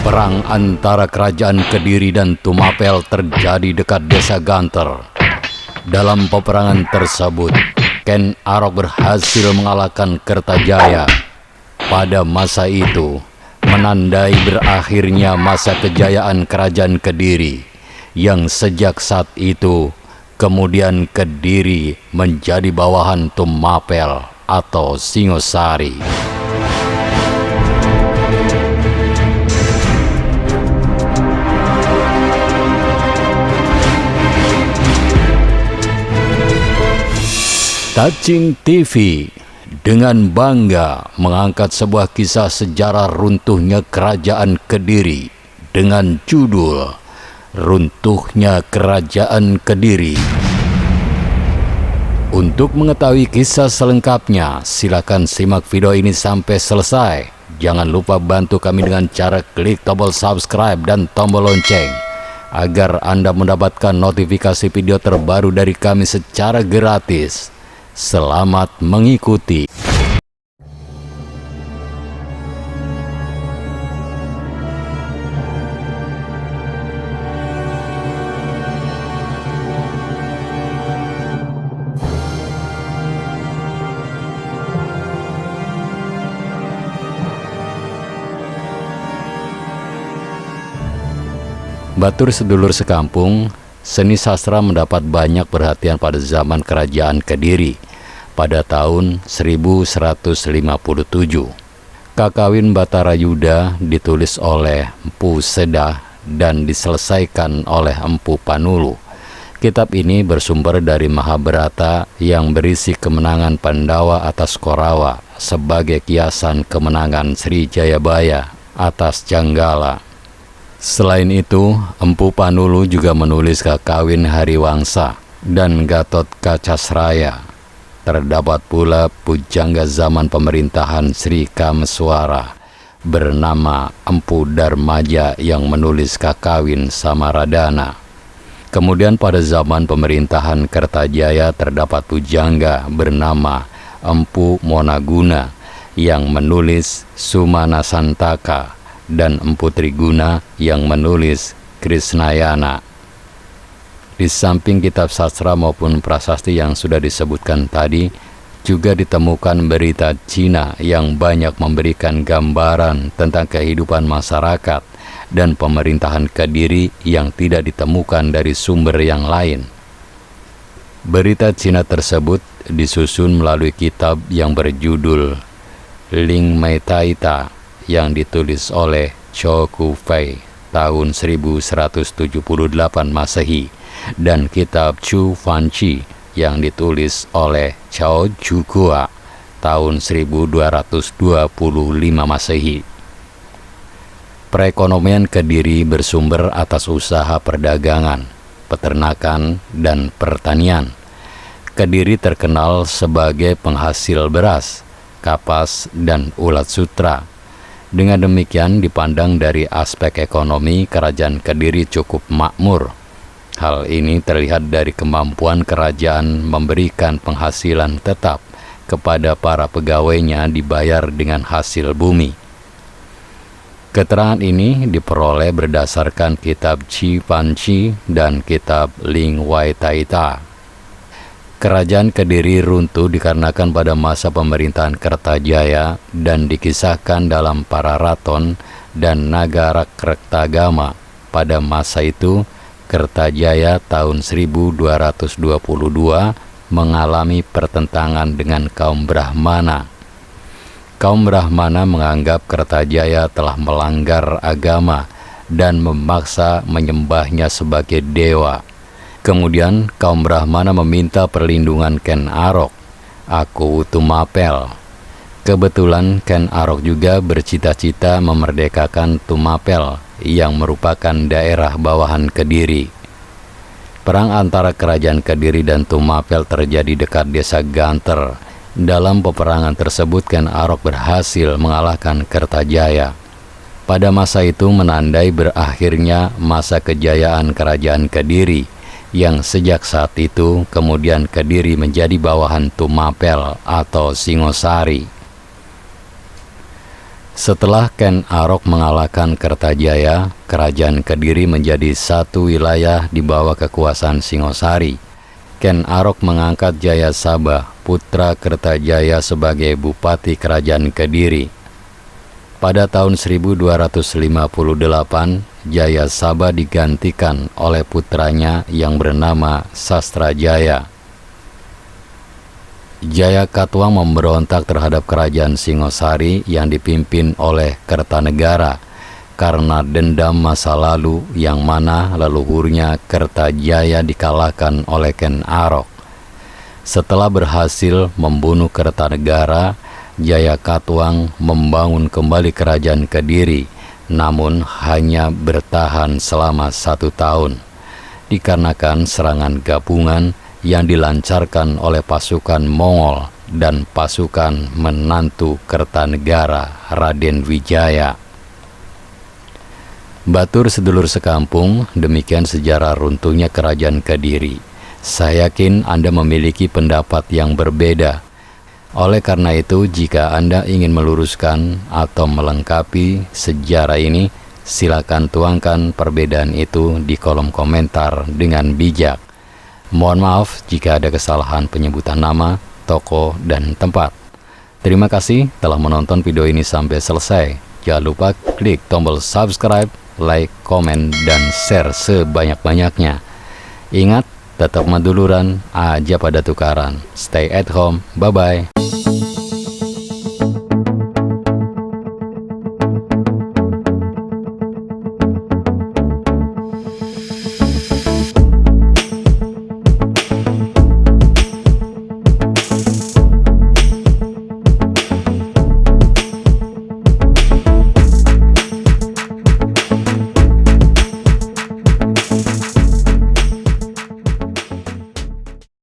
Perang antara kerajaan Kediri dan Tumapel terjadi dekat desa Ganter. Dalam peperangan tersebut, Ken Arok berhasil mengalahkan Kertajaya. Pada masa itu, menandai berakhirnya masa kejayaan kerajaan Kediri, yang sejak saat itu kemudian Kediri menjadi bawahan Tumapel atau Singosari. Cacing TV dengan bangga mengangkat sebuah kisah sejarah runtuhnya kerajaan Kediri dengan judul Runtuhnya Kerajaan Kediri. Untuk mengetahui kisah selengkapnya, silakan simak video ini sampai selesai. Jangan lupa bantu kami dengan cara klik tombol subscribe dan tombol lonceng agar Anda mendapatkan notifikasi video terbaru dari kami secara gratis. Selamat mengikuti. Batur sedulur sekampung, seni sastra mendapat banyak perhatian pada zaman kerajaan Kediri pada tahun 1157. Kakawin Batara Yuda ditulis oleh Empu Sedah dan diselesaikan oleh Empu Panulu. Kitab ini bersumber dari Mahabharata yang berisi kemenangan Pandawa atas Korawa sebagai kiasan kemenangan Sri Jayabaya atas Janggala. Selain itu, Empu Panulu juga menulis Kakawin Hariwangsa dan Gatot Kacasraya. Terdapat pula pujangga zaman pemerintahan Sri Kameswara bernama Empu Darmaja yang menulis Kakawin Samaradana. Kemudian pada zaman pemerintahan Kertajaya terdapat pujangga bernama Empu Monaguna yang menulis Sumanasantaka dan Empu Triguna yang menulis Krisnayana. Di samping kitab sastra maupun prasasti yang sudah disebutkan tadi, juga ditemukan berita Cina yang banyak memberikan gambaran tentang kehidupan masyarakat dan pemerintahan Kediri yang tidak ditemukan dari sumber yang lain. Berita Cina tersebut disusun melalui kitab yang berjudul Ling Mai Taita yang ditulis oleh Chow Ku Fei tahun 1178 Masehi dan kitab Chu Fanchi yang ditulis oleh Chao Jugua tahun 1225 Masehi. Perekonomian Kediri bersumber atas usaha perdagangan, peternakan, dan pertanian. Kediri terkenal sebagai penghasil beras, kapas, dan ulat sutra. Dengan demikian dipandang dari aspek ekonomi, kerajaan Kediri cukup makmur. Hal ini terlihat dari kemampuan kerajaan memberikan penghasilan tetap kepada para pegawainya dibayar dengan hasil bumi. Keterangan ini diperoleh berdasarkan kitab Chi Fanchi dan kitab Ling Wai Taita. Kerajaan Kediri runtuh dikarenakan pada masa pemerintahan Kertajaya dan dikisahkan dalam para raton dan Nagara Kertagama. Pada masa itu, Kertajaya tahun 1222 mengalami pertentangan dengan kaum Brahmana. Kaum Brahmana menganggap Kertajaya telah melanggar agama dan memaksa menyembahnya sebagai dewa. Kemudian kaum Brahmana meminta perlindungan Ken Arok, Aku Tumapel. Kebetulan Ken Arok juga bercita-cita memerdekakan Tumapel yang merupakan daerah bawahan Kediri. Perang antara kerajaan Kediri dan Tumapel terjadi dekat desa Ganter. Dalam peperangan tersebut Ken Arok berhasil mengalahkan Kertajaya. Pada masa itu menandai berakhirnya masa kejayaan kerajaan Kediri, yang sejak saat itu kemudian Kediri menjadi bawahan Tumapel atau Singosari. Setelah Ken Arok mengalahkan Kertajaya, kerajaan Kediri menjadi satu wilayah di bawah kekuasaan Singosari. Ken Arok mengangkat Jayasabha, putra Kertajaya, sebagai bupati kerajaan Kediri. Pada tahun 1258, Jayasabha digantikan oleh putranya yang bernama Sastrajaya. Jayakatwang memberontak terhadap kerajaan Singosari yang dipimpin oleh Kertanegara karena dendam masa lalu yang mana leluhurnya Kertajaya dikalahkan oleh Ken Arok. Setelah berhasil membunuh Kertanegara, Jayakatwang membangun kembali kerajaan Kediri, namun hanya bertahan selama 1 tahun, dikarenakan serangan gabungan yang dilancarkan oleh pasukan Mongol dan pasukan menantu Kertanegara, Raden Wijaya. Batur sedulur sekampung, demikian sejarah runtuhnya kerajaan Kediri. Saya yakin Anda memiliki pendapat yang berbeda. Oleh karena itu, jika Anda ingin meluruskan atau melengkapi sejarah ini, silakan tuangkan perbedaan itu di kolom komentar dengan bijak. Mohon maaf jika ada kesalahan penyebutan nama, toko, dan tempat. Terima kasih telah menonton video ini sampai selesai. Jangan lupa klik tombol subscribe, like, komen, dan share sebanyak-banyaknya. Ingat, tetap maduluran, aja pada tukaran. Stay at home, bye-bye.